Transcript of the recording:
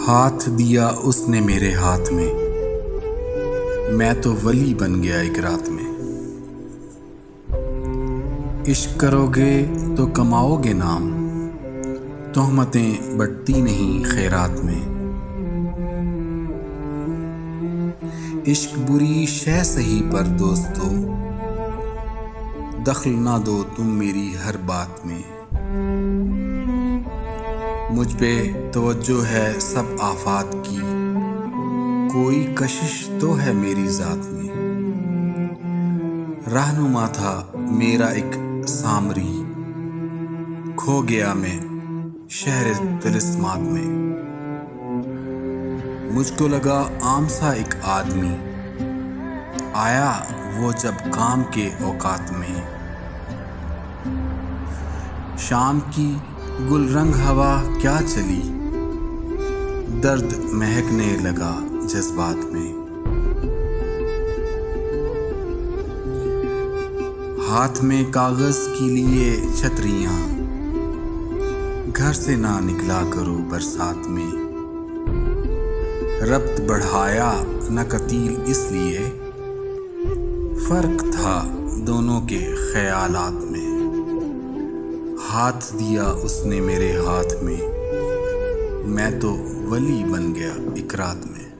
ہاتھ دیا اس نے میرے ہاتھ میں، میں تو ولی بن گیا ایک رات میں۔ عشق کرو گے تو کماؤ گے نام، تہمتیں بٹتی نہیں خیرات میں۔ عشق بری شے سہی پر دوستو، دخل نہ دو تم میری ہر بات میں۔ مجھ پہ توجہ ہے سب آفات کی، کوئی کشش تو ہے میری ذات میں۔ رہنما تھا میرا ایک سامری، کھو گیا میں شہر طلسمات میں۔ مجھ کو لگا عام سا ایک آدمی، آیا وہ جب کام کے اوقات میں۔ شام کی گل رنگ ہوا کیا چلی، درد مہکنے لگا جذبات میں۔ ہاتھ میں کاغذ کی لیے چھتریاں، گھر سے نہ نکلا کرو برسات میں۔ ربط بڑھایا نہ قتیل اس لیے، فرق تھا دونوں کے خیالات میں۔ ہاتھ دیا اس نے میرے ہاتھ میں، میں تو ولی بن گیا ایک رات میں۔